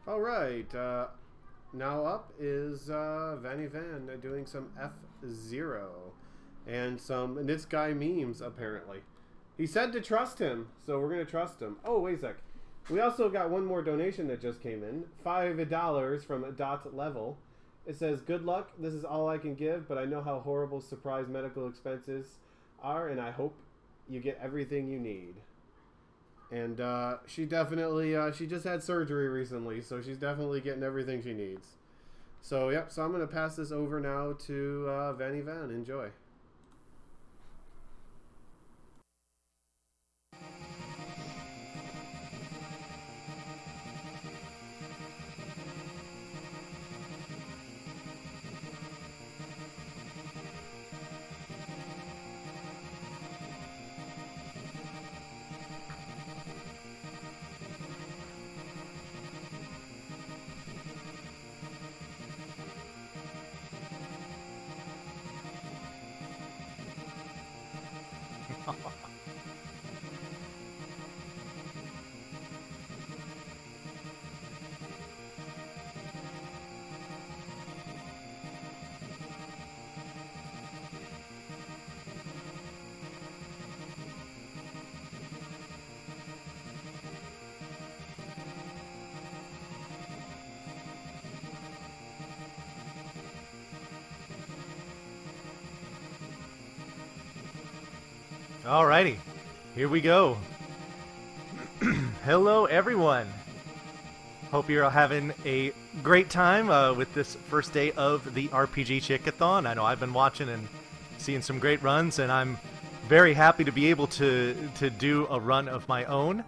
All right. Now up is Vanny Van doing some F-Zero and some this guy memes apparently. He said to trust him, so we're gonna trust him. Oh, wait a sec. We also got one more donation that just came in, $5 from Dot Level. It says, "Good luck. This is all I can give, but I know how horrible surprise medical expenses are, and I hope you get everything you need." And she definitely, she just had surgery recently, so she's definitely getting everything she needs. So, yep, so I'm going to pass this over now to Vanny Van. Enjoy. Alrighty, here we go. Hello everyone. Hope you're all having a great time with this first day of the RPGchick-a-thon. I know I've been watching and seeing some great runs, and I'm very happy to be able to do a run of my own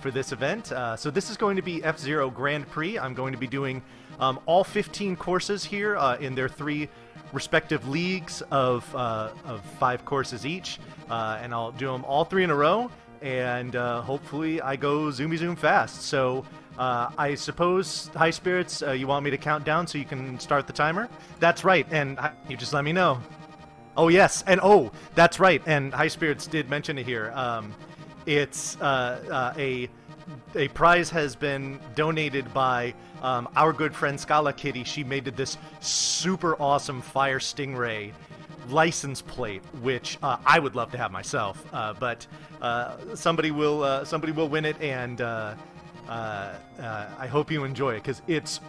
for this event. So this is going to be F-Zero Grand Prix. I'm going to be doing all 15 courses here in their 3 respective leagues of 5 courses each, and I'll do them all 3 in a row, and hopefully I go zoomy zoom fast. So I suppose, High Spirits, you want me to count down so you can start the timer? That's right, and you just let me know. Oh yes, and oh, that's right, and High Spirits did mention it here. It's a prize has been donated by our good friend Scala Kitty. She made this super awesome Fire Stingray license plate, which I would love to have myself. But somebody will win it, and I hope you enjoy it because it's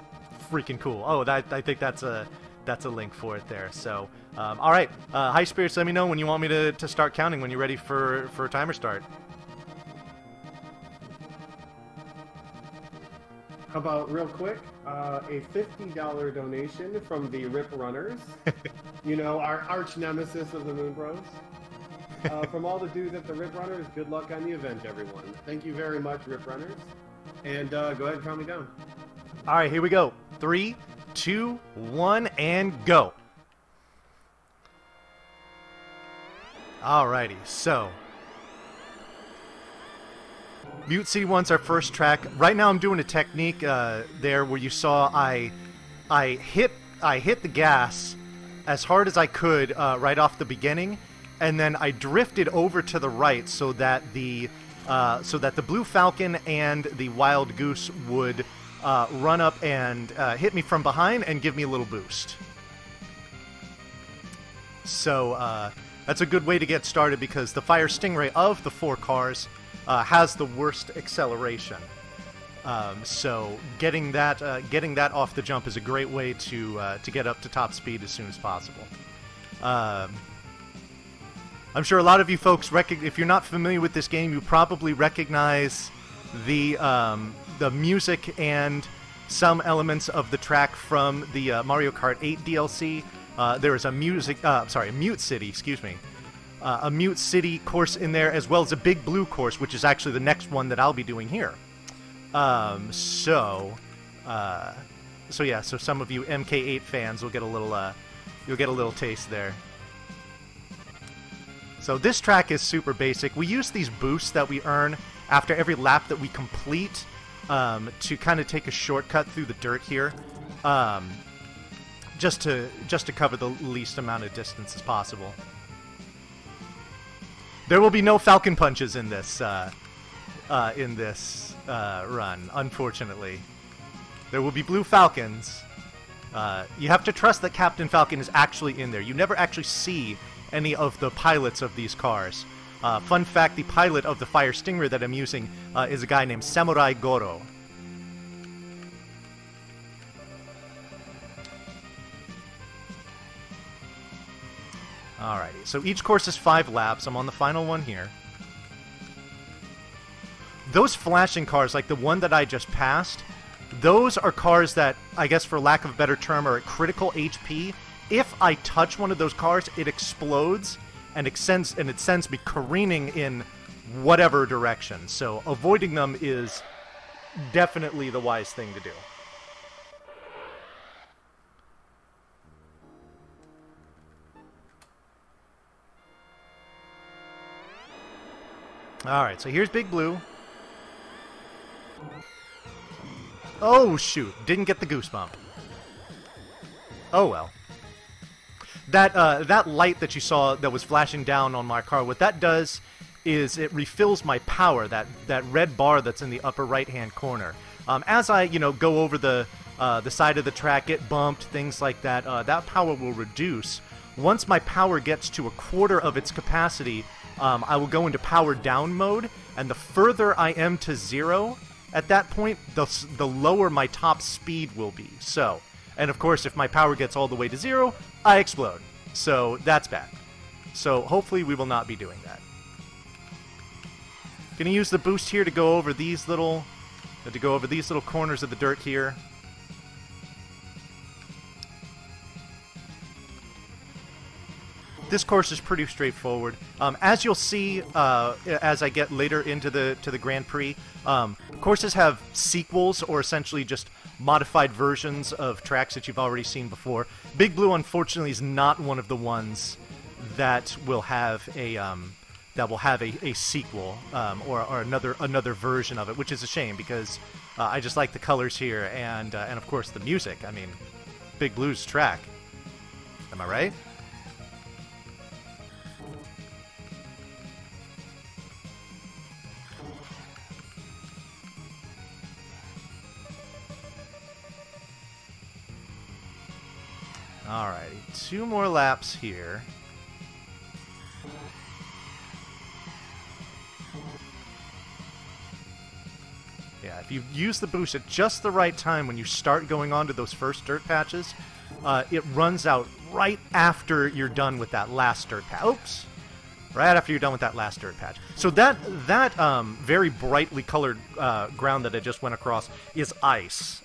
freaking cool. Oh, I think that's a link for it there. So all right, High Spirits, let me know when you want me to start counting when you're ready for a timer start. How about real quick, a $50 donation from the Rip Runners. You know, our arch nemesis of the Moon Bros. From all the dudes at the Rip Runners, good luck on the event, everyone. Thank you very much, Rip Runners. And go ahead and count me down. All right, here we go. 3, 2, 1, and go. Alrighty, so Mute City 1's our first track. Right now I'm doing a technique there where you saw I hit the gas as hard as I could right off the beginning, and then I drifted over to the right so that the Blue Falcon and the Wild Goose would run up and hit me from behind and give me a little boost. So that's a good way to get started because the Fire Stingray of the 4 cars has the worst acceleration. So getting that off the jump is a great way to get up to top speed as soon as possible. I'm sure a lot of you folks if you're not familiar with this game, you probably recognize the music and some elements of the track from the Mario Kart 8 DLC. There is a Mute City, excuse me. A Mute City course in there, as well as a Big Blue course, which is actually the next one that I'll be doing here. So some of you MK8 fans will get a little, you'll get a little taste there. So this track is super basic. We use these boosts that we earn after every lap that we complete to kind of take a shortcut through the dirt here, just to cover the least amount of distance as possible. There will be no Falcon Punches in this run, unfortunately. There will be blue Falcons. You have to trust that Captain Falcon is actually in there. You never actually see any of the pilots of these cars. Fun fact, the pilot of the Fire Stinger that I'm using is a guy named Samurai Goro. Alrighty, so each course is 5 laps. I'm on the final one here. Those flashing cars, like the one that I just passed, those are cars that, I guess for lack of a better term, are at critical HP. If I touch one of those cars, it explodes, and it sends me careening in whatever direction. So avoiding them is definitely the wise thing to do. Alright, so here's Big Blue. Oh, shoot. Didn't get the goosebump. Oh, well. That light that you saw that was flashing down on my car, what that does is it refills my power, that red bar that's in the upper right-hand corner. As I, go over the side of the track, get bumped, things like that, that power will reduce. Once my power gets to 1/4 of its capacity, I will go into power down mode, and the further I am to 0, at that point, the lower my top speed will be. So, and of course, if my power gets all the way to 0, I explode. So, that's bad. So, hopefully we will not be doing that. Gonna use the boost here to go over these little corners of the dirt here. This course is pretty straightforward. As you'll see, as I get later into the Grand Prix, courses have sequels or essentially just modified versions of tracks that you've already seen before. Big Blue, unfortunately, is not one of the ones that will have a sequel or another version of it, which is a shame because I just like the colors here and of course the music. I mean, Big Blue's track. Am I right? Alrighty, 2 more laps here. Yeah, if you use the boost at just the right time when you start going on to those first dirt patches, it runs out right after you're done with that last dirt patch. Oops! Right after you're done with that last dirt patch. So that very brightly colored ground that I just went across is ice.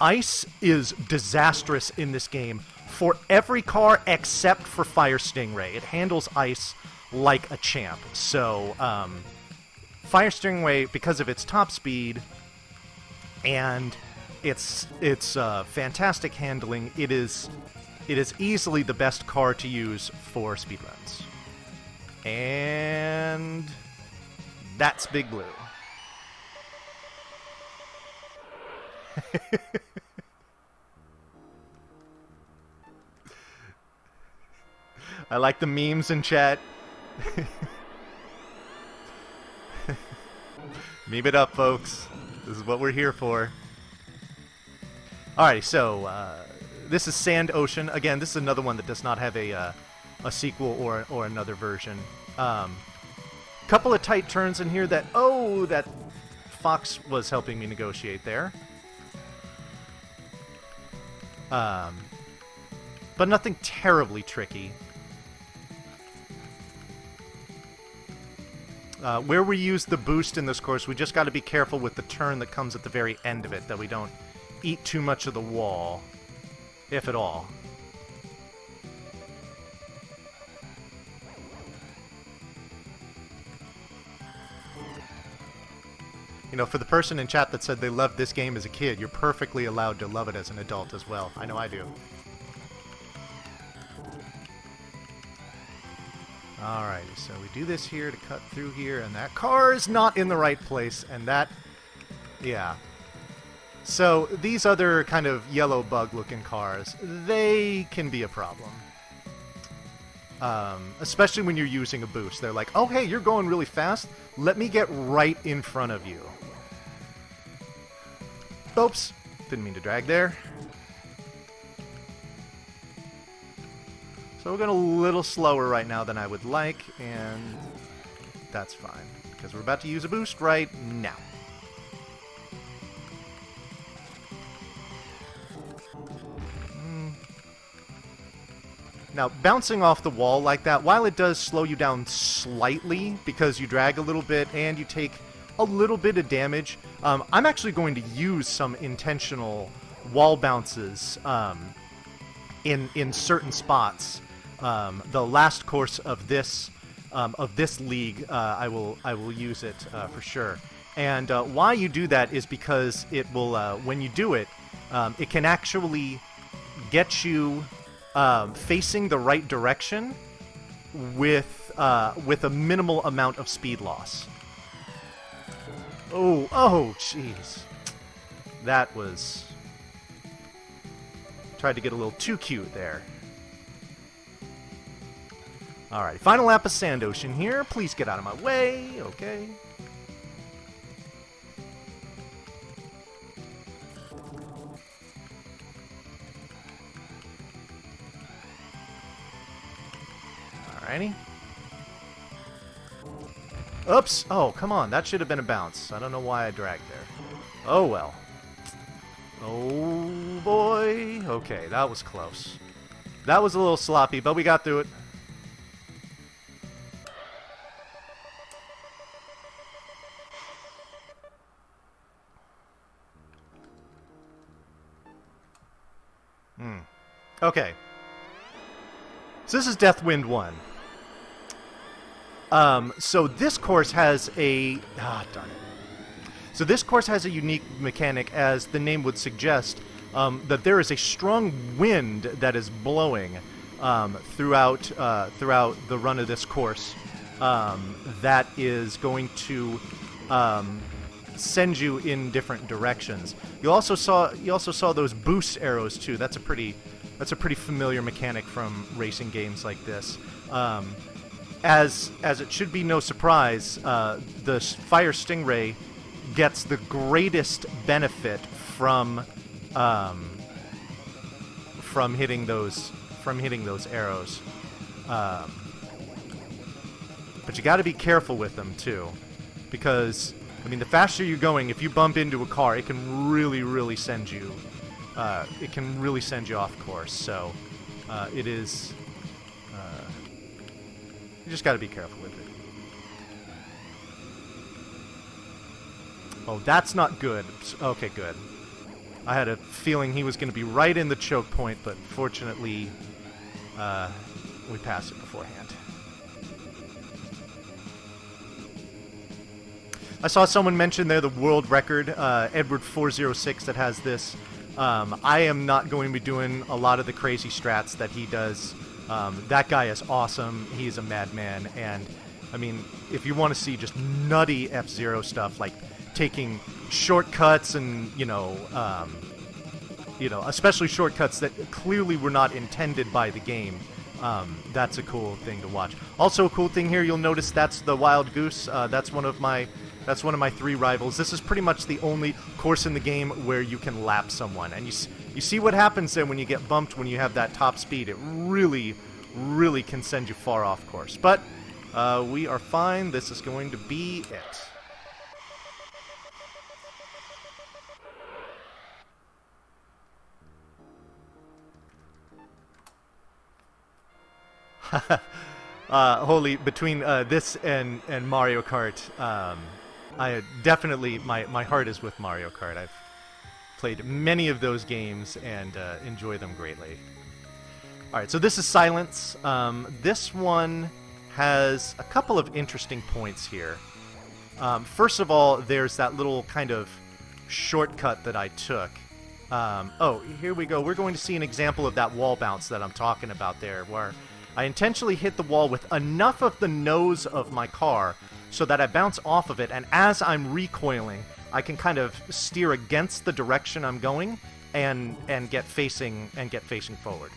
Ice is disastrous in this game for every car except for Fire Stingray. It handles ice like a champ. So, Fire Stingray, because of its top speed and its fantastic handling, it is easily the best car to use for speedruns. And that's Big Blue. I like the memes in chat. Meme it up, folks. This is what we're here for. Alrighty, so this is Sand Ocean. Again, this is another one that does not have a sequel or another version. Couple of tight turns in here that Fox was helping me negotiate there. But nothing terribly tricky. Where we use the boost in this course, we just got to be careful with the turn that comes at the very end of it, that we don't eat too much of the wall, if at all. For the person in chat that said they loved this game as a kid, you're perfectly allowed to love it as an adult as well. I know I do. Alrighty, so we do this here to cut through here, and that car is not in the right place, and that... yeah. So, these other kind of yellow bug-looking cars, they can be a problem. Especially when you're using a boost. They're like, oh hey, you're going really fast, let me get right in front of you. Oops. Didn't mean to drag there. So we're going a little slower right now than I would like, and that's fine, because we're about to use a boost right now. Now, bouncing off the wall like that, while it does slow you down slightly because you drag a little bit and you take a little bit of damage, I'm actually going to use some intentional wall bounces in certain spots. The last course of this league, I will use it for sure. And why you do that is because it will, when you do it, it can actually get you facing the right direction with a minimal amount of speed loss. Oh, jeez. That was... Tried to get a little too cute there. Alright, final lap of Sand Ocean here. Please get out of my way. Okay. Alrighty. Oops! Oh, come on. That should have been a bounce. I don't know why I dragged there. Oh, well. Oh, boy. Okay, that was close. That was a little sloppy, but we got through it. Okay. So this is Deathwind 1. So this course has a... Ah, darn it. So this course has a unique mechanic, as the name would suggest, that there is a strong wind that is blowing throughout the run of this course that is going to send you in different directions. You also saw those boost arrows too. That's a pretty familiar mechanic from racing games like this. As it should be no surprise, the Fire Stingray gets the greatest benefit from hitting those arrows. But you got to be careful with them too, because I mean, the faster you're going, if you bump into a car, it can really send you. It can really send you off course. So it is. You just got to be careful with it. Oh, that's not good. Okay, good. I had a feeling he was going to be right in the choke point, but fortunately, we passed it beforehand. I saw someone mention there the world record, Edward 406, that has this. I am not going to be doing a lot of the crazy strats that he does. That guy is awesome. He's a madman, and I mean, if you want to see just nutty F-Zero stuff, like taking shortcuts and especially shortcuts that clearly were not intended by the game, that's a cool thing to watch. Also, a cool thing here, you'll notice that's the Wild Goose. That's one of my 3 rivals. This is pretty much the only course in the game where you can lap someone. And you see what happens then when you get bumped when you have that top speed. It really can send you far off course. But we are fine. This is going to be it. Holy, between this and Mario Kart, I definitely, my heart is with Mario Kart. I've played many of those games and enjoy them greatly. Alright, so this is Silence. This one has a couple of interesting points here. First of all, there's that little kind of shortcut that I took. Oh, here we go. We're going to see an example of that wall bounce that I'm talking about there, where I intentionally hit the wall with enough of the nose of my car so that I bounce off of it, and as I'm recoiling, I can kind of steer against the direction I'm going and get facing forward.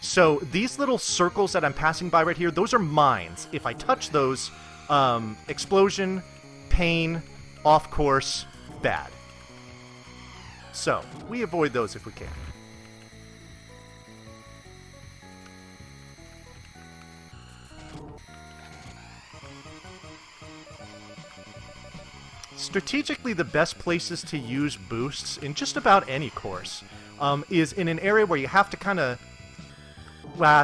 So these little circles that I'm passing by right here, those are mines. If I touch those, explosion, pain, off course, bad. So we avoid those if we can. Strategically, the best places to use boosts in just about any course is in an area where you have to kind of...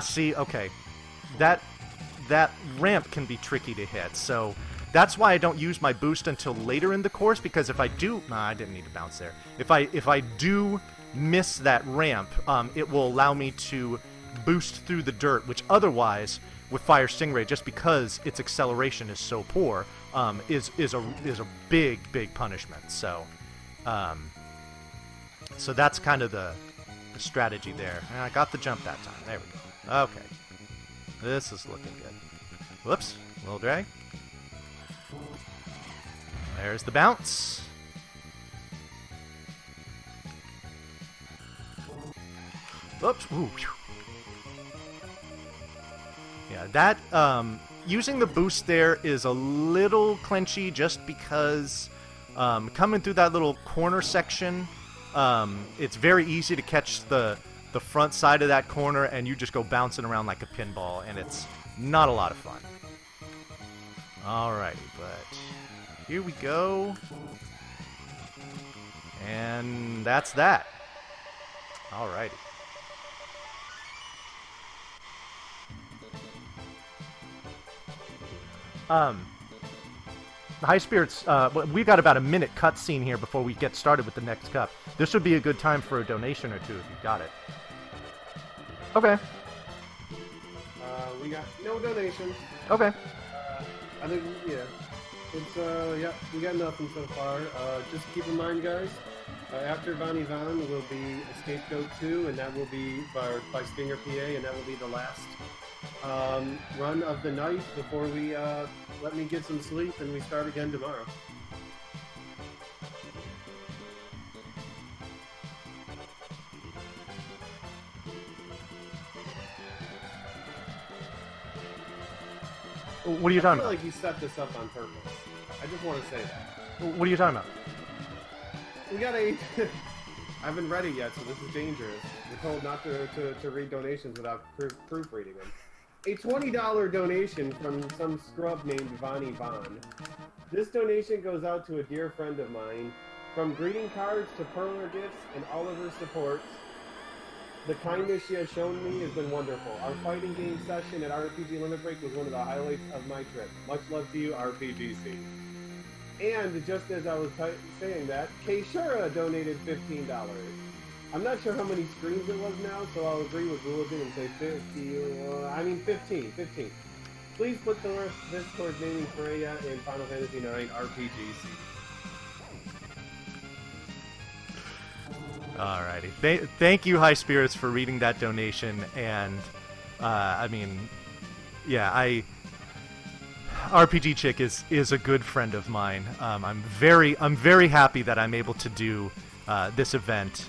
see, okay. That ramp can be tricky to hit, so that's why I don't use my boost until later in the course, because if I do... Nah, I didn't need to bounce there. If I do miss that ramp, it will allow me to boost through the dirt, which otherwise, with Fire Stingray, just because its acceleration is so poor, is a big punishment. So, so that's kind of the strategy there. And I got the jump that time. There we go. Okay, this is looking good. Whoops, little drag. There's the bounce. Oops. Ooh. Yeah, that using the boost there is a little clenchy just because coming through that little corner section, it's very easy to catch the front side of that corner and you just go bouncing around like a pinball, and it's not a lot of fun. Alrighty, but here we go. And that's that. Alrighty. High Spirits, we've got about a minute cutscene here before we get started with the next cup. This would be a good time for a donation or two if you've got it. Okay. We got no donations. Okay. I think, yeah. It's, yeah, we got nothing so far. Just keep in mind, guys, after Von Ivan will be Scapegoat 2, and that will be by Stinger PA, and that will be the last run of the night before we let me get some sleep and we start again tomorrow. What are you talking about? I feel like you set this up on purpose. I just want to say that. What are you talking about? We got a... I haven't read it yet, so this is dangerous. We're told not to read donations without proofreading them. A $20 donation from some scrub named Von Ivan. This donation goes out to a dear friend of mine. From greeting cards to perler gifts and all of her supports, the kindness she has shown me has been wonderful. Our fighting game session at RPG Limit Break was one of the highlights of my trip. Much love to you, RPGC. And just as I was saying that, Keishura donated $15. I'm not sure how many screens it was now, so I'll agree with Ruligan and say 15. Please put the rest of this towards naming Freya in Final Fantasy IX RPGC. Alrighty. Thank you, High Spirits, for reading that donation. And, I mean, yeah, RPG Chick is a good friend of mine. I'm very happy that I'm able to do this event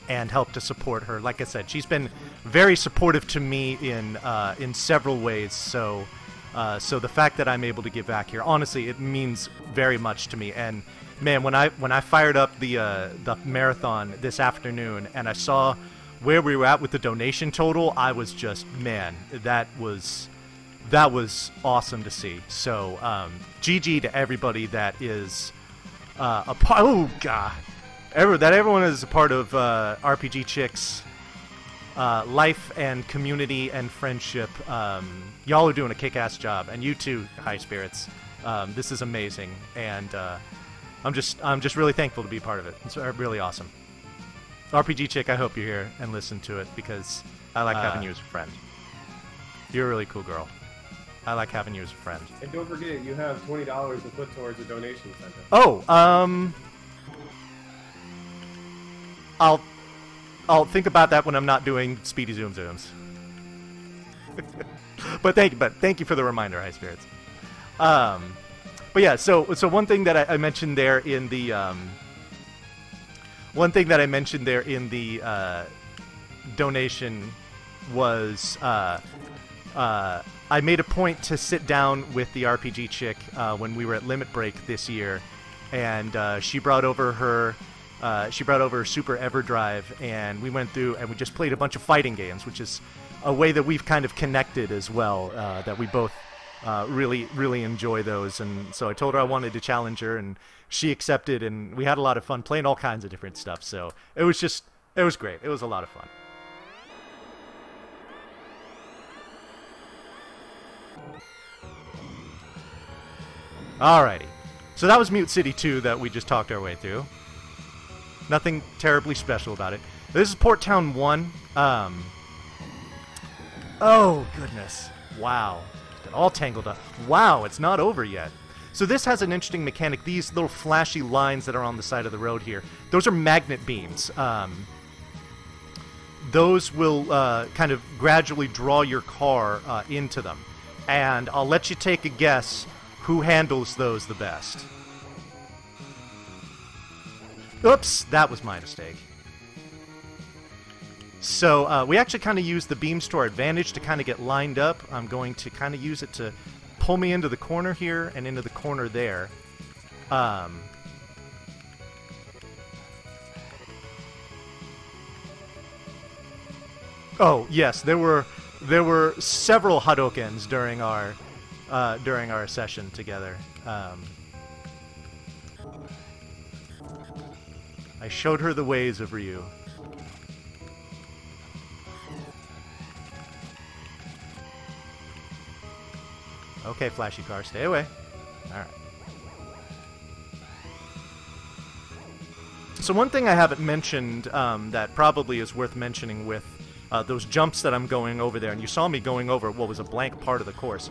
and help to support her. Like I said, she's been very supportive to me in several ways. So the fact that I'm able to give back here, honestly, it means very much to me. And man, when I fired up the marathon this afternoon and I saw where we were at with the donation total, I was just, man, that was awesome to see. So GG to everybody that is a part. Oh god, everyone is a part of RPG Chick's life and community and friendship. Y'all are doing a kick-ass job, and you too, High Spirits. This is amazing, and I'm just really thankful to be part of it. It's really awesome. RPG Chick, I hope you're here and listen to it because I like having you as a friend. You're a really cool girl. I like having you as a friend. And don't forget, you have $20 to put towards a donation center. Oh, I'll think about that when I'm not doing Speedy Zoom Zooms. but thank you for the reminder, High Spirits. But yeah, so one thing that I mentioned there in the donation was I made a point to sit down with the RPG Chick when we were at Limit Break this year, and she brought over her she brought over Super EverDrive, and we went through and we just played a bunch of fighting games, which is a way that we've kind of connected as well, that we both really enjoy those. And so I told her I wanted to challenge her, and she accepted, and we had a lot of fun playing all kinds of different stuff. So it was great. It was a lot of fun. Alrighty. So that was Mute City 2 that we just talked our way through. Nothing terribly special about it. This is Port Town 1. Oh, goodness. Wow. Got all tangled up. Wow, it's not over yet. So this has an interesting mechanic. These little flashy lines that are on the side of the road here, those are magnet beams. Those will kind of gradually draw your car into them. And I'll let you take a guess who handles those the best. Oops, that was my mistake. So we actually kind of use the beams to our advantage to kind of get lined up. I'm going to kind of use it to pull me into the corner here and into the corner there. Oh yes, there were several Hadokens during our session together. I showed her the ways of Ryu. Okay, flashy car, stay away. Alright. So one thing I haven't mentioned that probably is worth mentioning with those jumps that I'm going over there, and you saw me going over what was a blank part of the course.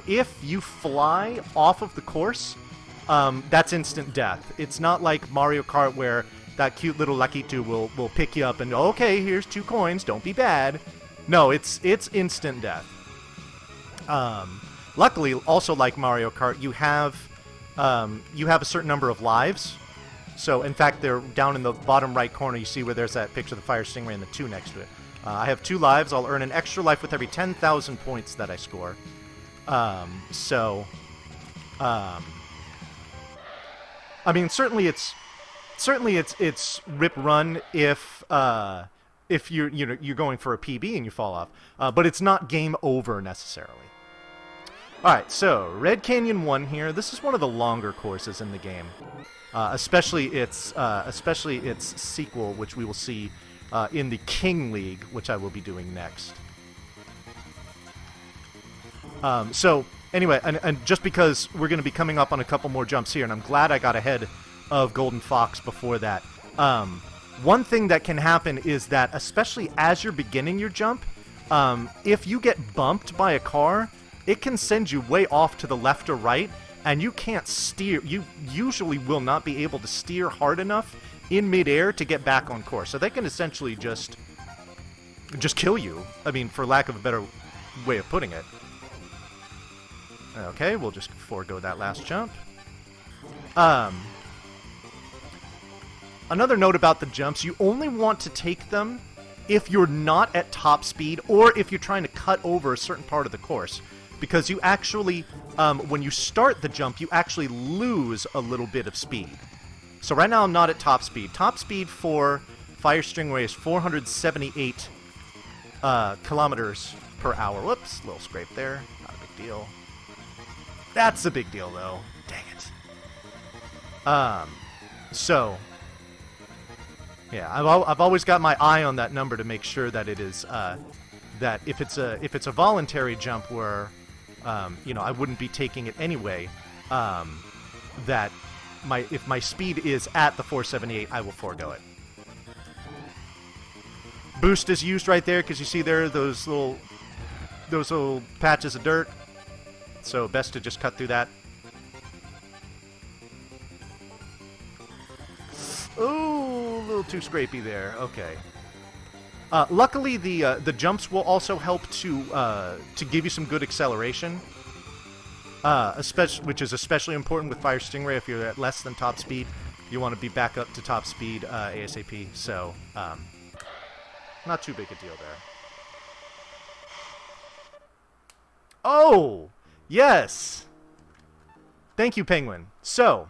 If you fly off of the course, that's instant death. It's not like Mario Kart where that cute little Lakitu will pick you up and, okay, here's 2 coins, don't be bad. No, it's instant death. Luckily, also like Mario Kart, you have a certain number of lives. So, in fact, they're down in the bottom right corner. You see where there's that picture of the Fire Stingray and the 2 next to it. I have 2 lives. I'll earn an extra life with every 10,000 points that I score. I mean, certainly it's rip run if you're going for a PB and you fall off, but it's not game over necessarily. All right, so Red Canyon 1 here. This is one of the longer courses in the game, especially its sequel, which we will see in the King League, which I will be doing next. So anyway, and just because we're going to be coming up on a couple more jumps here, and I'm glad I got ahead of Golden Fox before that. One thing that can happen is that, especially as you're beginning your jump, if you get bumped by a car, it can send you way off to the left or right, and you can't steer. You usually will not be able to steer hard enough in midair to get back on course. So they can essentially just kill you. I mean, for lack of a better way of putting it. Okay, we'll just forego that last jump. Another note about the jumps, you only want to take them if you're not at top speed or if you're trying to cut over a certain part of the course. Because you actually, when you start the jump, you actually lose a little bit of speed. So right now I'm not at top speed. Top speed for Fire Stingray is 478 kilometers per hour. Whoops, little scrape there. Not a big deal. That's a big deal, though. Dang it. So, yeah, I've always got my eye on that number to make sure that it is that if it's a voluntary jump where I wouldn't be taking it anyway, that if my speed is at the 478, I will forego it. Boost is used right there because you see there those little patches of dirt. So best to just cut through that. Ooh, a little too scrapey there. Okay. Luckily, the jumps will also help to give you some good acceleration, which is especially important with Fire Stingray. If you're at less than top speed, you want to be back up to top speed ASAP. So, not too big a deal there. Oh, yes. Thank you, Penguin. So,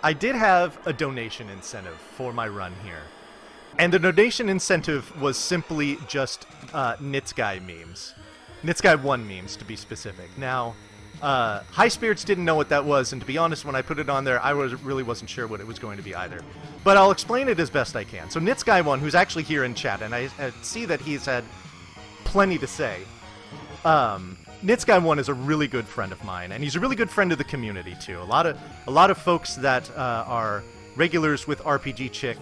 I did have a donation incentive for my run here. And the donation incentive was simply just Nitsky memes. Nitsky 1 memes, to be specific. Now, High Spirits didn't know what that was, and to be honest, when I put it on there, I really wasn't sure what it was going to be either. But I'll explain it as best I can. So Nitsky 1, who's actually here in chat, and I see that he's had plenty to say. Nitsky 1 is a really good friend of mine, and he's a really good friend of the community, too. A lot of folks that are regulars with RPG Chick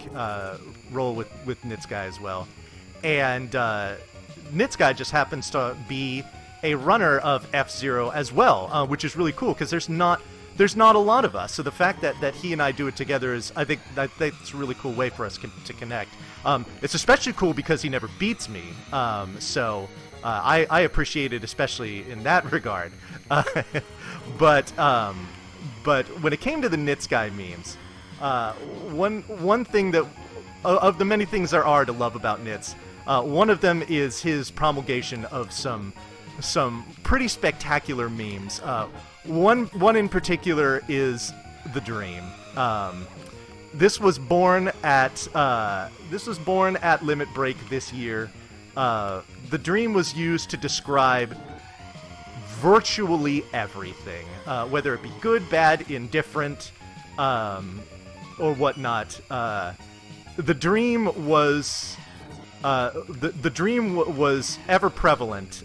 roll with Nitsky as well. And Nitsky just happens to be a runner of F-Zero as well, which is really cool, because there's not a lot of us. So the fact that he and I do it together is, I think it's a really cool way for us to connect. It's especially cool because he never beats me. So I appreciate it, especially in that regard. But when it came to the Nitsky memes, one thing that, of the many things there are to love about Nits, one of them is his promulgation of some pretty spectacular memes. One in particular is the Dream. This was born at Limit Break this year. The Dream was used to describe virtually everything, whether it be good, bad, indifferent, or whatnot. The Dream was the Dream was ever prevalent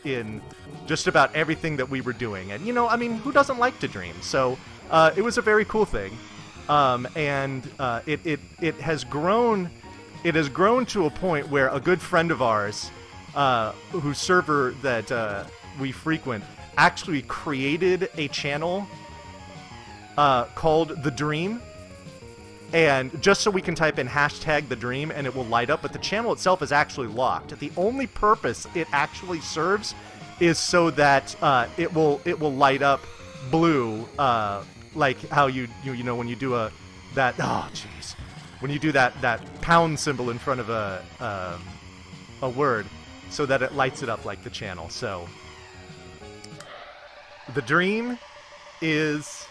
in just about everything that we were doing, and I mean, who doesn't like to dream? So it was a very cool thing, and it has grown. It has grown to a point where a good friend of ours, whose server that we frequent, actually created a channel called The Dream. And just so we can type in hashtag The Dream and it will light up, but the channel itself is actually locked. The only purpose it actually serves is so that it will light up blue, like how you when you do when you do that pound symbol in front of a word, so that it lights it up like the channel. So The Dream is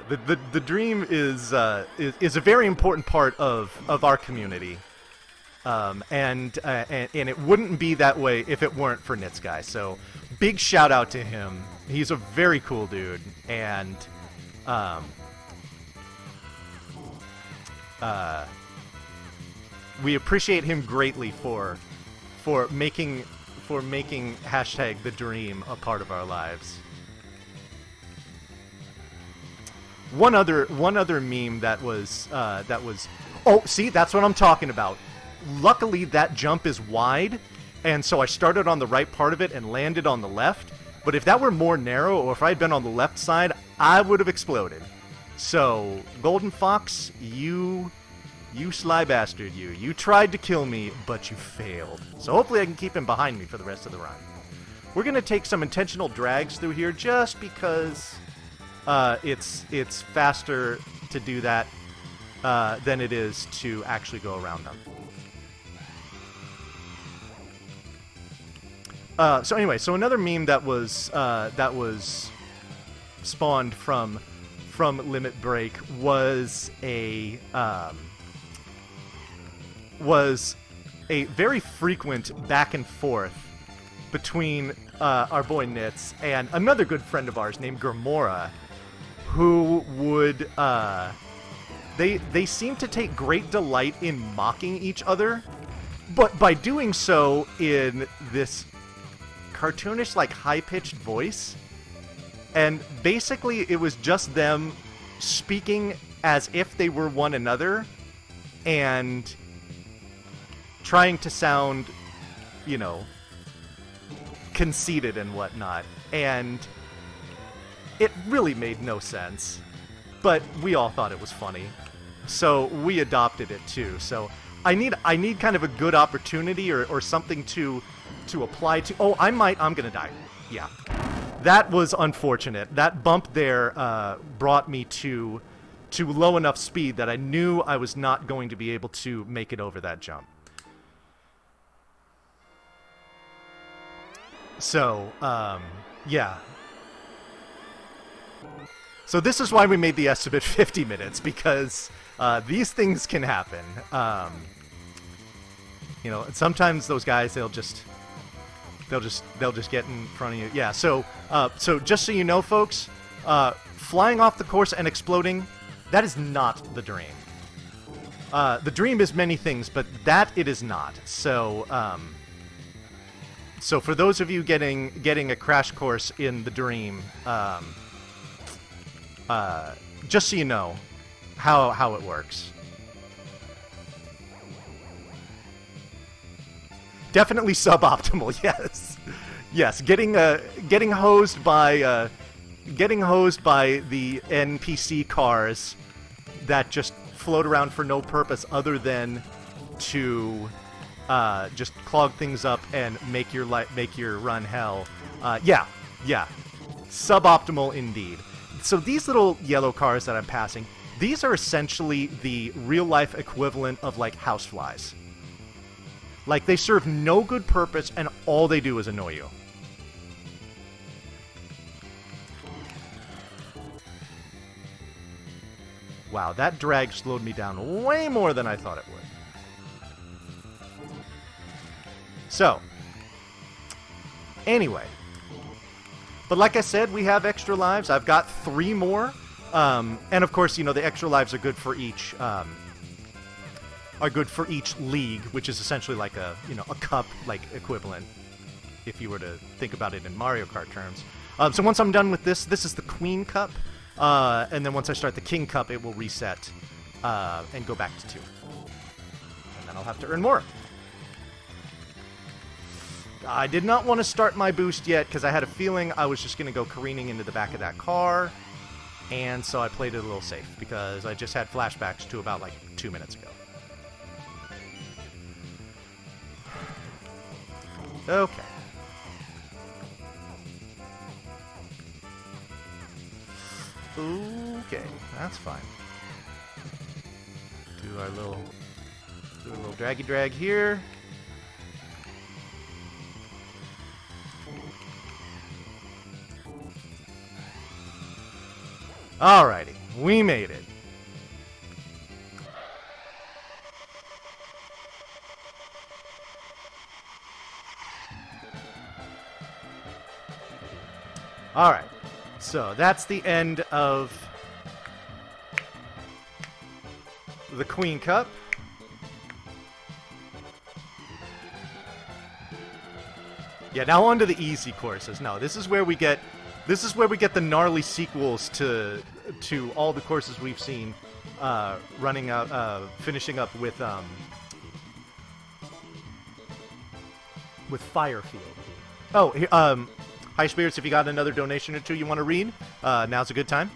the Dream is a very important part of our community, and it wouldn't be that way if it weren't for Nitsky. So big shout out to him. He's a very cool dude, and we appreciate him greatly for making hashtag The Dream a part of our lives. One other meme that was oh, see, that's what I'm talking about. Luckily that jump is wide, and so I started on the right part of it and landed on the left. But if that were more narrow, or if I had been on the left side, I would have exploded. So Golden Fox, you sly bastard, you tried to kill me, but you failed. So hopefully I can keep him behind me for the rest of the run. We're gonna take some intentional drags through here just because it's faster to do that than it is to actually go around them. So anyway, so another meme that was spawned from Limit Break was a very frequent back and forth between our boy Nitz and another good friend of ours named Grimora, who would they seem to take great delight in mocking each other, but by doing so in this cartoonish, like, high-pitched voice. And basically it was just them speaking as if they were one another and trying to sound, conceited and whatnot. And it really made no sense, but we all thought it was funny, so we adopted it too. So I need kind of a good opportunity or something to apply to. Oh, I'm gonna die. Yeah, that was unfortunate. That bump there brought me to low enough speed that I knew I was not going to be able to make it over that jump. So, yeah. So this is why we made the estimate 50 minutes, because these things can happen. You know, sometimes those guys, they'll just get in front of you. Yeah. So so just so you know, folks, flying off the course and exploding, that is not the dream. The dream is many things, but that it is not. So so for those of you getting a crash course in the dream, just so you know how it works. Definitely suboptimal, yes. Yes, getting hosed by the NPC cars that just float around for no purpose other than to just clog things up and make your run hell. Yeah, suboptimal indeed. So these little yellow cars that I'm passing, these are essentially the real-life equivalent of, like, houseflies. Like, they serve no good purpose, and all they do is annoy you. Wow, that drag slowed me down way more than I thought it would. So, anyway. But like I said, we have extra lives. I've got 3 more. And of course, you know, the extra lives are good for each league, which is essentially like a cup like equivalent, if you were to think about it in Mario Kart terms. So once I'm done with this is the Queen Cup, and then once I start the King Cup, it will reset and go back to 2, and then I'll have to earn more. I did not want to start my boost yet because I had a feeling I was just going to go careening into the back of that car, and so I played it a little safe because I just had flashbacks to about like 2 minutes ago. Okay. Okay, that's fine. Do a little draggy drag here. Alrighty, we made it. Alright, so that's the end of the Queen Cup. Yeah, now on to the easy courses. No, this is where we get the gnarly sequels to all the courses we've seen, finishing up with Firefield. Oh, Hi Spirits, if you got another donation or two you want to read, now's a good time.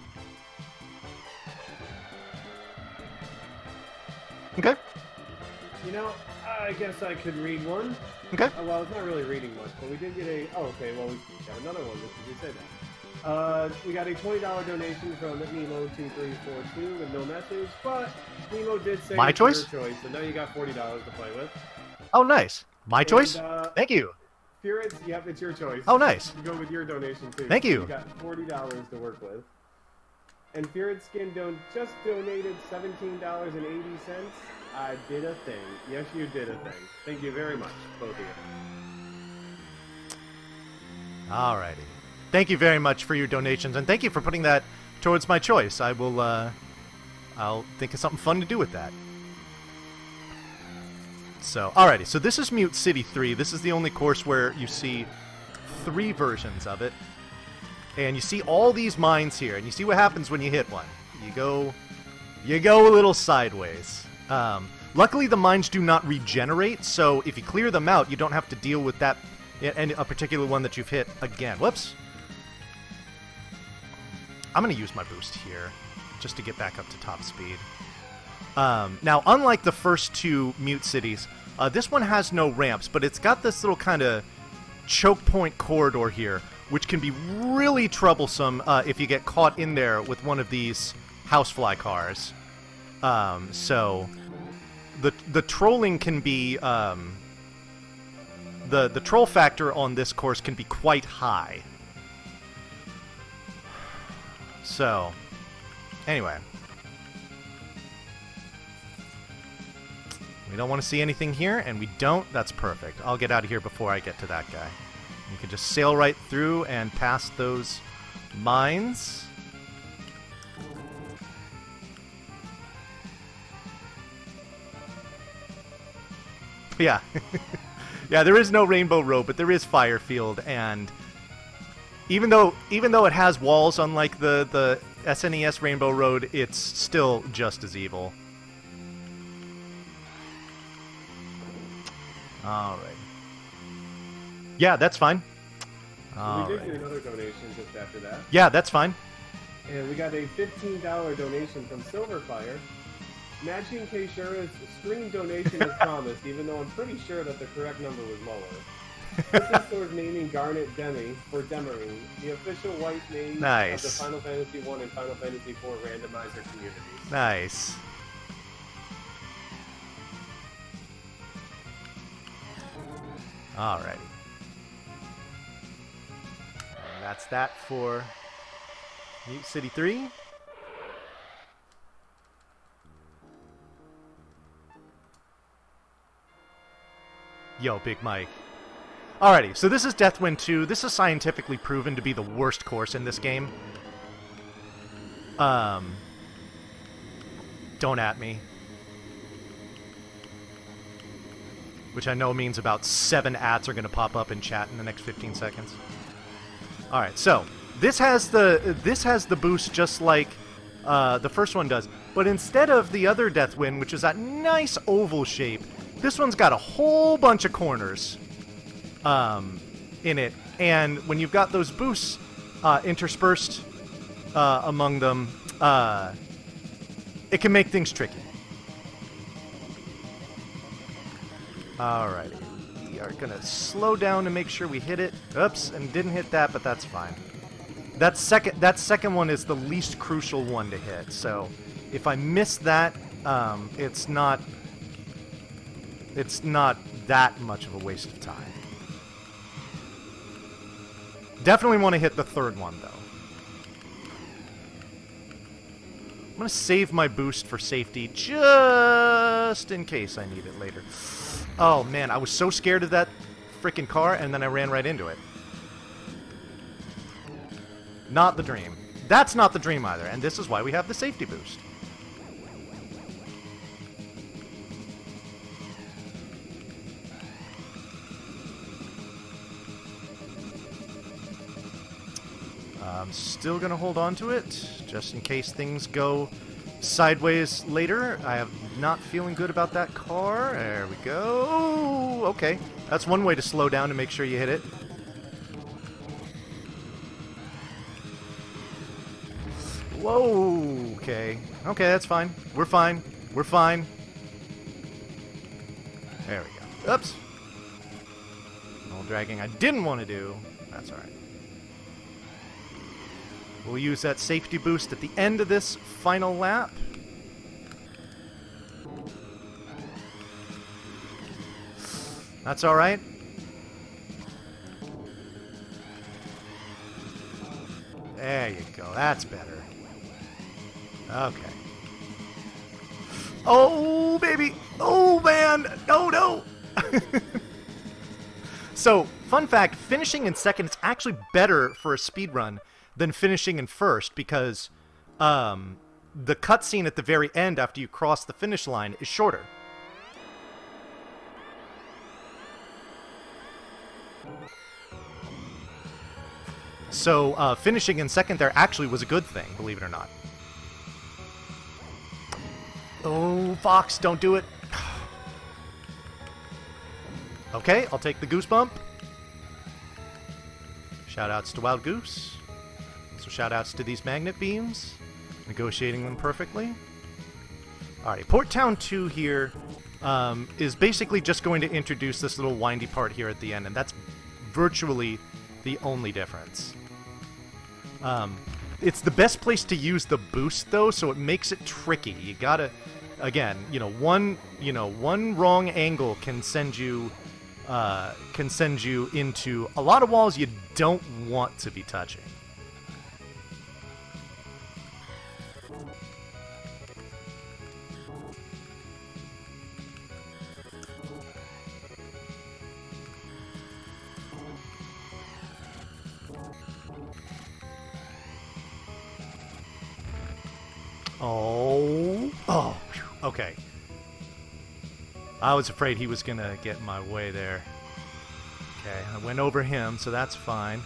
Okay. You know, I guess I could read one. Okay. Well, it's not really reading much, but we did get a... Oh, okay, well, we got another one, just as you said that. We got a $20 donation from Nemo2342 with no message, but Nemo did say my choice? Your choice, so now you got $40 to play with. Oh, nice. My choice? Thank you. Spirits, yep, it's your choice. Oh, nice. You go with your donation, too. Thank you. You got $40 to work with. And Feared Skin just donated $17.80. I did a thing. Yes, you did a thing. Thank you very much, both of you. Alrighty. Thank you very much for your donations, and thank you for putting that towards my choice. I will, I'll think of something fun to do with that. So, alrighty. So this is Mute City 3. This is the only course where you see 3 versions of it. And you see all these mines here, and you see what happens when you hit one. You go a little sideways. Luckily, the mines do not regenerate, so if you clear them out, you don't have to deal with that, and a particular one that you've hit again. Whoops. I'm going to use my boost here, just to get back up to top speed. Now, unlike the first 2 Mute Cities, this one has no ramps, but it's got this little kind of choke point corridor here, which can be really troublesome if you get caught in there with one of these housefly cars. So the trolling can be the the troll factor on this course can be quite high. So, anyway. We don't want to see anything here, and we don't. That's perfect. I'll get out of here before I get to that guy. You can just sail right through and past those mines. Yeah. Yeah, there is no Rainbow Road, but there is Firefield, and even though it has walls unlike the SNES Rainbow Road, it's still just as evil. Alright. Yeah, that's fine. We did get another donation just after that. Yeah, that's fine. And we got a $15 donation from Silverfire. Matching Keishura's stream donation as promised, even though I'm pretty sure that the correct number was lower. This is towards naming Garnet Demi for Demery, the official white name of the Final Fantasy 1 and Final Fantasy 4 randomizer communities. Nice. Alrighty. And that's that for Mute City 3. Yo, Big Mike. Alrighty, so this is Deathwind 2. This is scientifically proven to be the worst course in this game. Don't at me. Which I know means about 7 ats are going to pop up in chat in the next 15 seconds. Alright, so this has the boost just like the first one does. But instead of the other Deathwind, which is that nice oval shape, this one's got a whole bunch of corners in it. And when you've got those boosts interspersed among them, it can make things tricky. Alrighty. We are going to slow down to make sure we hit it. Oops, and didn't hit that, but that's fine. That second one is the least crucial one to hit. So if I miss that, it's not that much of a waste of time. Definitely want to hit the third one, though. I'm going to save my boost for safety just in case I need it later. Oh, man, I was so scared of that freaking car, and then I ran right into it. Not the dream. That's not the dream either, and this is why we have the safety boost. I'm still going to hold on to it, just in case things go sideways later. I am not feeling good about that car. There we go. Okay, that's one way to slow down to make sure you hit it. Whoa, okay. Okay, that's fine. We're fine. We're fine. There we go. Oops. A little dragging I didn't want to do. That's alright. We'll use that safety boost at the end of this final lap. That's alright. There you go. That's better. Okay. Oh, baby! Oh, man! No, no! So, fun fact, finishing in second is actually better for a speedrun than finishing in first, because the cutscene at the very end after you cross the finish line is shorter. So finishing in second there actually was a good thing, believe it or not. Oh, Fox, don't do it. Okay, I'll take the Goosebump. Shoutouts to Wild Goose. So shoutouts to these magnet beams, negotiating them perfectly. Alright, Port Town 2 here is basically just going to introduce this little windy part here at the end, and that's virtually the only difference. It's the best place to use the boost, though, so it makes it tricky. You gotta, again, one wrong angle can send you can send you into a lot of walls you don't want to be touching. Oh, okay. I was afraid he was gonna get in my way there. Okay, I went over him, so that's fine.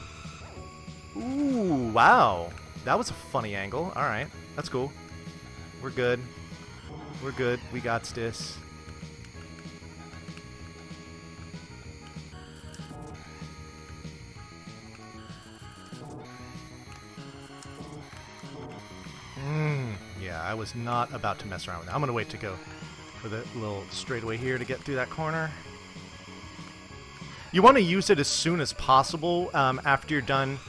Ooh, wow. That was a funny angle. Alright, that's cool. We're good. We're good. We got this. Yeah, I was not about to mess around with that. I'm going to wait to go for the little straightaway here to get through that corner. You want to use it as soon as possible after you're done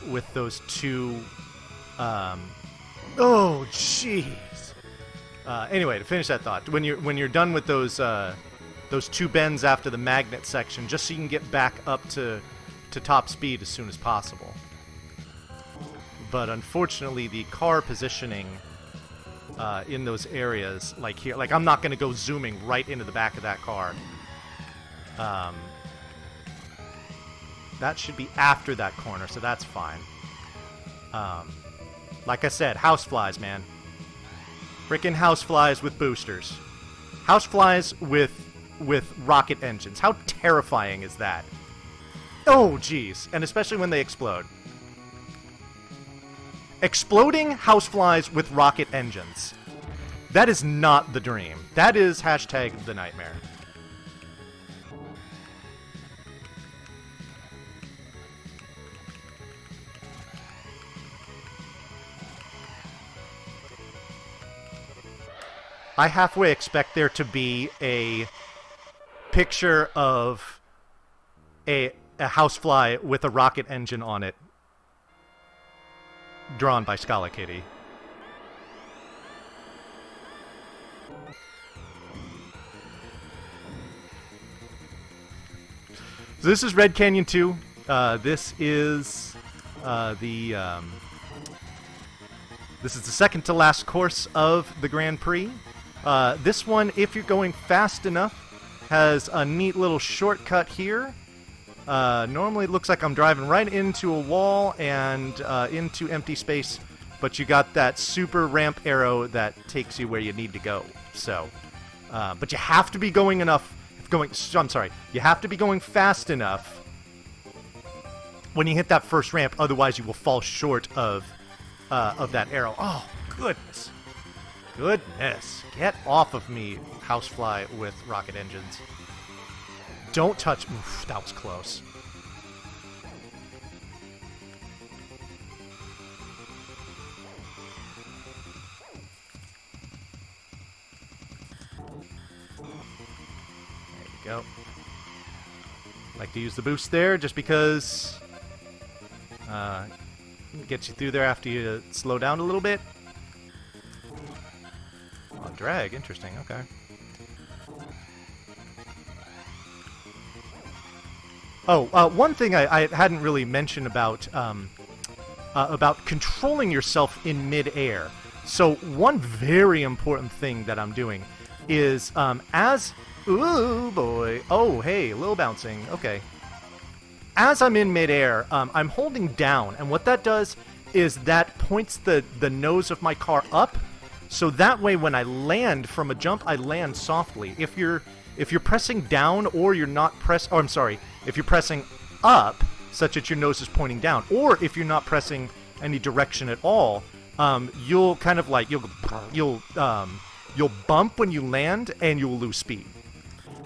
with those two... oh, jeez! Anyway, to finish that thought, when you're done with those two bends after the magnet section, just so you can get back up to top speed as soon as possible. But unfortunately, the car positioning in those areas, like here, like I'm not going to go zooming right into the back of that car. That should be after that corner, so that's fine. Like I said, houseflies, man. Frickin' houseflies with boosters. Houseflies with rocket engines. How terrifying is that? Oh, jeez. And especially when they explode. Exploding houseflies with rocket engines. That is not the dream. That is hashtag the nightmare. I halfway expect there to be a picture of a housefly with a rocket engine on it, drawn by Scala Kitty. So this is Red Canyon 2. This is this is the second to last course of the Grand Prix. This one, if you're going fast enough, has a neat little shortcut here. Normally it looks like I'm driving right into a wall and into empty space, but you got that super ramp arrow that takes you where you need to go. So, but you have to be going enough. You have to be going fast enough when you hit that first ramp. Otherwise, you will fall short of that arrow. Oh, goodness. Goodness. Get off of me, housefly with rocket engines. Don't touch... Oof, that was close. There you go. Like to use the boost there just because... gets you through there after you slow down a little bit. Oh, drag. Interesting. Okay. Oh, one thing I hadn't really mentioned about controlling yourself in mid-air. So one very important thing that I'm doing is ooh boy, oh hey, a little bouncing. Okay. As I'm in mid-air, I'm holding down, and what that does is that points the nose of my car up, so that way when I land from a jump, I land softly. If you're pressing down or you're not if you're pressing up, such that your nose is pointing down, or if you're not pressing any direction at all, you'll kind of like you'll bump when you land and you'll lose speed.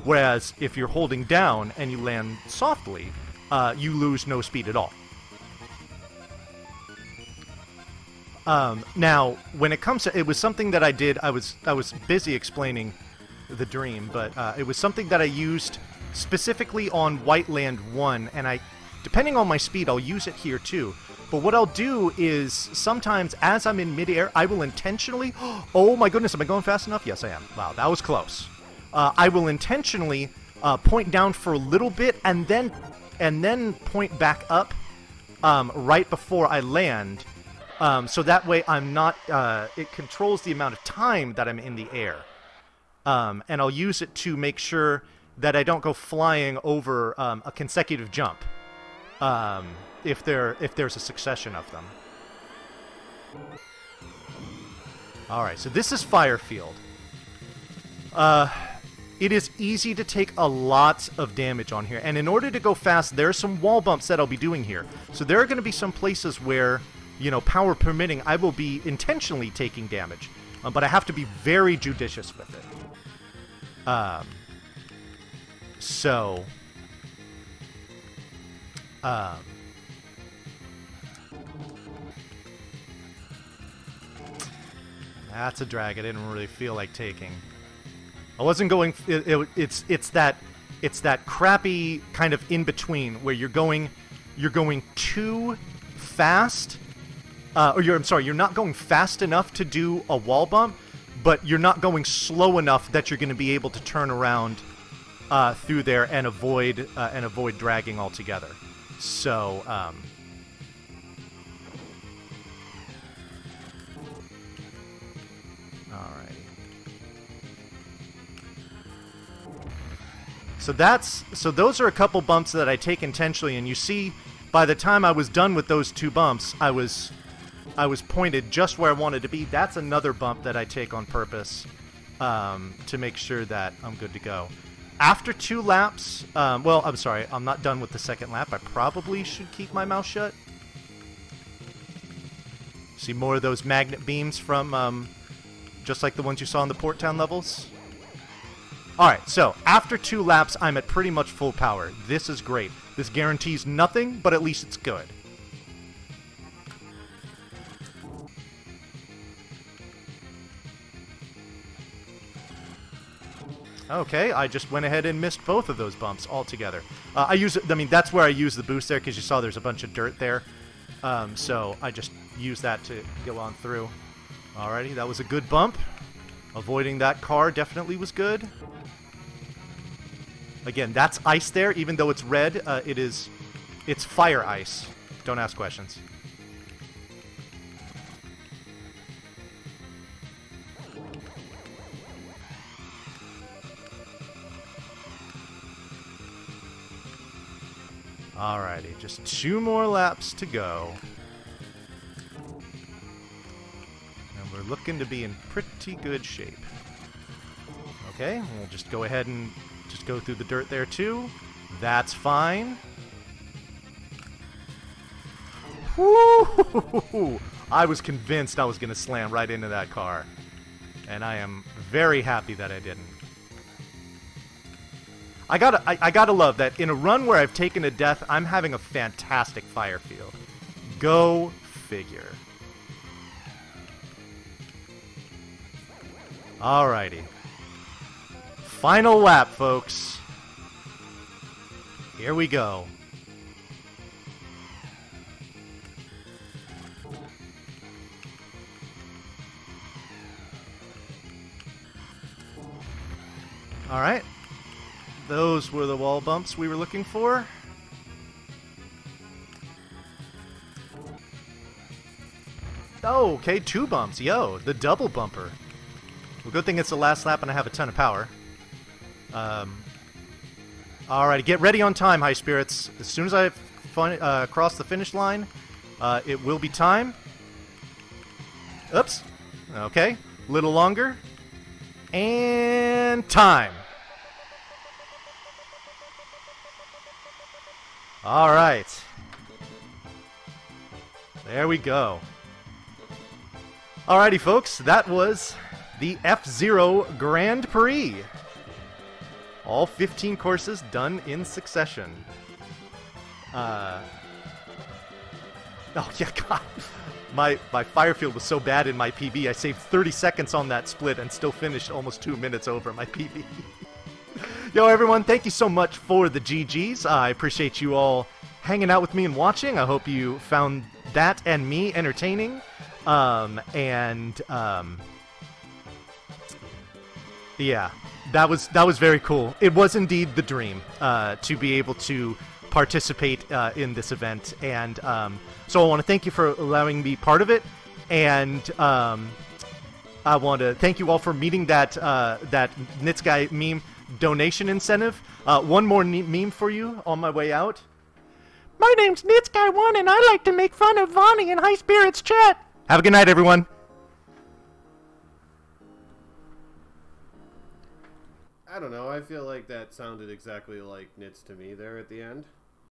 Whereas if you're holding down and you land softly, you lose no speed at all. Now, when it comes to... It was something that I did... I was busy explaining the dream, but it was something that I used specifically on White Land 1, and depending on my speed, I'll use it here too. But what I'll do is, sometimes as I'm in midair, I will intentionally... Oh my goodness, am I going fast enough? Yes, I am. Wow, that was close. I will intentionally point down for a little bit, and then point back up right before I land. So that way I'm not... it controls the amount of time that I'm in the air. And I'll use it to make sure that I don't go flying over a consecutive jump if there's a succession of them. Alright, so this is Firefield. It is easy to take a lot of damage on here, and in order to go fast, there are some wall bumps that I'll be doing here. So there are going to be some places where, you know, power permitting, I will be intentionally taking damage, but I have to be very judicious with it. That's a drag I didn't really feel like taking. I wasn't going... It's that crappy kind of in between where you're going too fast, you're not going fast enough to do a wall bump, but you're not going slow enough that you're going to be able to turn around through there and avoid dragging altogether. So. So those are a couple bumps that I take intentionally, and you see, by the time I was done with those two bumps, I was pointed just where I wanted to be. That's another bump that I take on purpose to make sure that I'm good to go. After 2 laps, well, I'm sorry, I'm not done with the second lap. I probably should keep my mouth shut. See more of those magnet beams from, just like the ones you saw in the Port Town levels? Alright, so, after 2 laps, I'm at pretty much full power. This is great. This guarantees nothing, but at least it's good. Okay, I just went ahead and missed both of those bumps altogether. I mean, that's where I use the boost there, because you saw there's a bunch of dirt there. So, I just use that to go on through. Alrighty, that was a good bump. Avoiding that car definitely was good. Again, that's ice there, even though it's red. It's fire ice. Don't ask questions. Alrighty, just 2 more laps to go. And we're looking to be in pretty good shape. Okay, we'll just go ahead and just go through the dirt there too. That's fine. Woo! I was convinced I was going to slam right into that car. And I am very happy that I didn't. I gotta love that in a run where I've taken a death, I'm having a fantastic fire field. Go figure. Alrighty. Final lap, folks. Here we go. Alright. Those were the wall bumps we were looking for. Oh, okay, 2 bumps. Yo, the double bumper. Well, good thing it's the last lap and I have a ton of power. Alright, get ready on time, High Spirits. As soon as I cross the finish line, it will be time. Oops. Okay, a little longer. And time. Alright. There we go. Alrighty, folks, that was the F-Zero Grand Prix. All 15 courses done in succession. Oh, yeah, God. My fire field was so bad in my PB, I saved 30 seconds on that split and still finished almost 2 minutes over my PB. Yo, everyone, thank you so much for the GGs. I appreciate you all hanging out with me and watching. I hope you found that and me entertaining. Yeah. That was very cool. It was indeed the dream to be able to participate in this event, and so I want to thank you for allowing me part of it, and I want to thank you all for meeting that that Nitsky meme donation incentive. One more meme for you on my way out. My name's Nitsky1, and I like to make fun of Vonnie in High Spirits chat. Have a good night, everyone. I don't know. I feel like that sounded exactly like Nits to me there at the end.